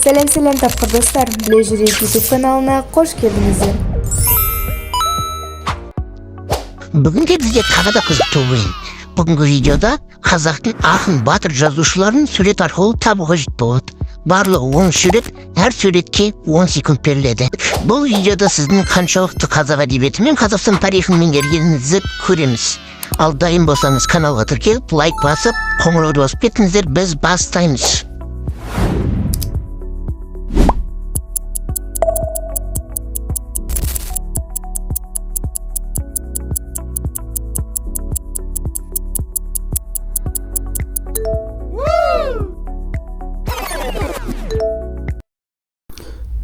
Сәлем тапқыр достар, Біле жүрек YouTube каналына қош келдіңіздер. Бүгінгі бізде тағы да қызықты ойын. Бүгінгі видеода қазақтың ақын батыр жазушыларын сурет арқылы табуға жет болады. Барлығы 10 сурет, әр суретке 10 секунд беріледі. Бұл видеода сіздің қаншалықты қазақ әдебиеті мен Қазақстан тарихын меңгергеніңізді көреміз. Ал дайын болсаңыз каналға тіркеліп, лайк басып, қоңырауды басып кетіңіздер, біз бастаймыз.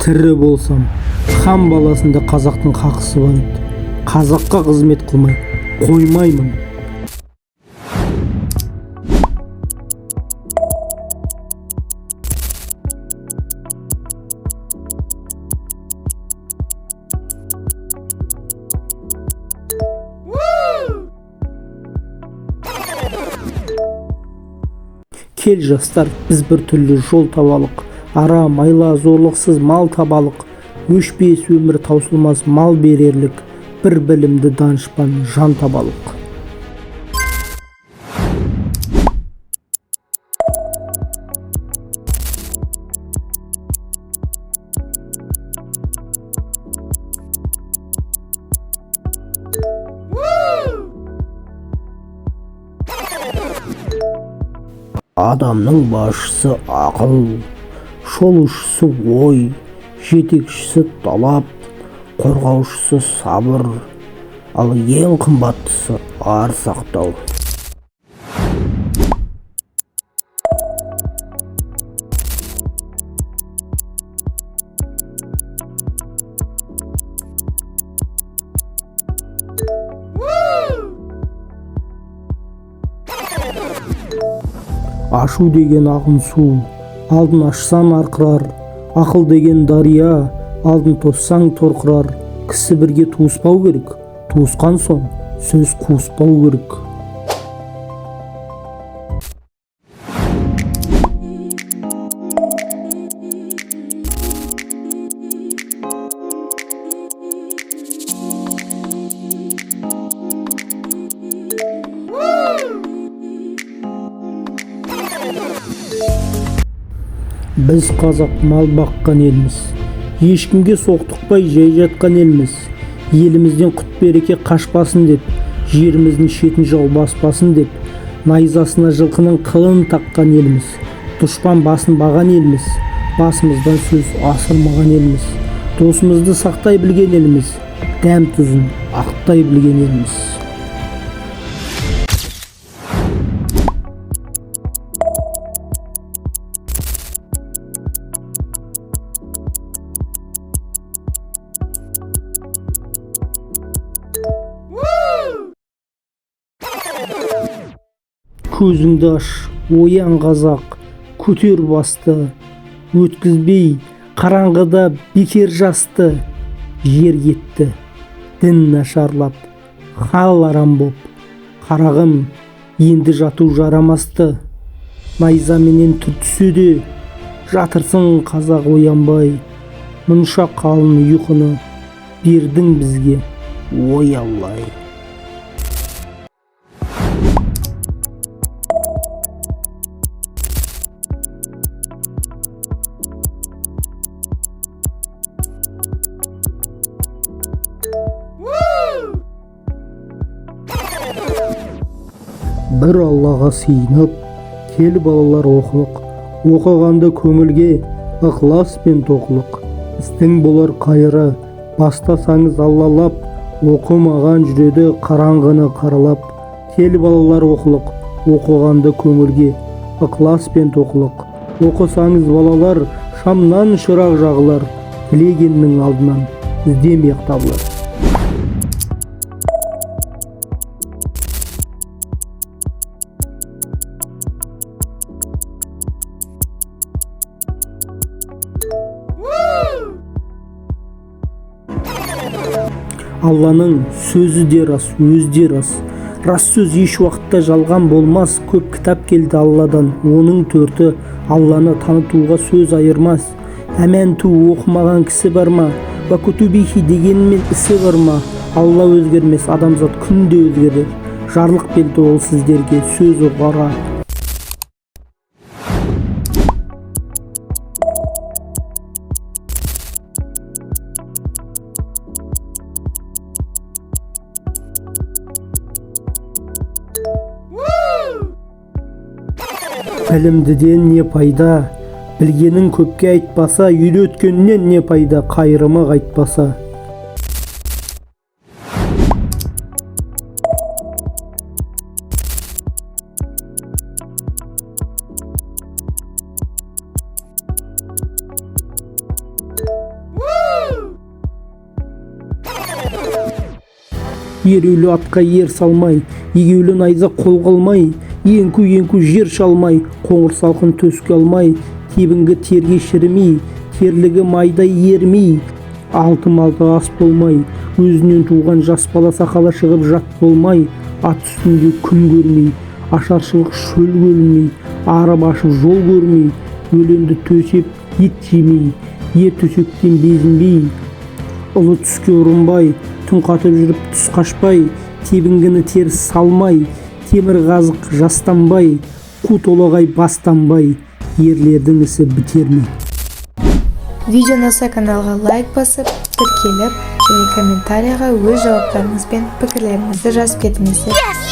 Тірі болсам, хан баласында қазақтың хақысы бар еді. Қазаққа қызмет қылмай, қоймаймын. Кел жастар, біз бір түрлі жол табалық. Ара, майла, зорлықсыз мал табалық. Өшпес өмір таусылмас мал берерлік. Bir білімді данышпан жан табалық. Адамның басшысы ақыл, шолушысы ой, жетекшісі талап, қорғаушысы сабыр, ал ең қымбаттысы ар сақтау. Ашу деген ағын су, алдын ашсан арқырар, ақыл деген дария, алдын тоссаң торқырар. Кісі бірге туыспау керек, туысқан соң сөз қуыспау керек. Біз қазақ мал баққан елміз. Ешкімге соқтықпай жай жатқан елміз. Елімізден құт береке қашпасын деп, жеріміздің шетін жау баспасын деп, найзасына жылқының қылын таққан елміз. Дұшпан басын баған елміз. Басымыздан сөз асырмаған елміз. Досымызды сақтай білген елміз. Дәм тұзын ақтай білген елміз. Көзіңді аш, оян қазақ, көтер басты, өткізбей қараңғыда бекер жасты. Жер кетті, дін нашарлап, хал арам боп, қарағым, енді жату жарамасты. Найзаменен түртсе де, жатырсың қазақ оянбай. Мұнша қалын ұйқыны бердің бізге, ой Аллай. Бір Аллаға сыйынып, кел балалар оқылық, оқығанды көңілге ықылас пен тоқылық. Істің болар қайыры, бастасаңыз аллалап, оқымаған жүреді қараңғыны қаралап. Кел балалар оқылық, оқығанды көңілге ықылас пен тоқылық. Оқысаңыз балалар, шамнан шырақ жағылар, тілегеннің алдынан іздемей табылар. Алланың сөзі де рас, өзі де рас. Рас сөз еш уақытта жалған болмас. Көп кітап келді Алладан, оның төрті Алланы танытуға сөз айырмас. әмәнту оқымаған кісі бар ма, вакутубихи дегенмен ісі бар ма? Алла өзгермес, адамзат күнде өзгерер. Жарлық берді ол сіздерге, сөз ұғара. Білімдіден не пайда? Білгенін көпке айтпаса, үйреткеннен не пайда? Қайырымы қайтпаса. Ереулі атқа ер салмай, егеулі найза қол қалмай, енку жер шалмай, қоңыр салқын төске алмай, тебінгі терге шірімей, терлігі майдай ермей, алты-малты ас болмай, өзінен туған жас бала сақалы шығып жат болмай, ат үстінде күн көрмей, ашаршылық шөл көрмей, арып ашып жол көрмей, өленді төсеп ет жемей, ет төсектен безінбей, ұлы түске ұрынбай, түн қатып жүріп түс қашпай, тебінгіні теріс салмай, темір қазық жастанбай, қу толағай бастанбай, ерлердің ісі бітермей. Видео ұнаса каналға лайк басып, тіркеліп, және комментарияға өз жауаптарыңыз бен пікірлеріңізді жазып кетіңіздер.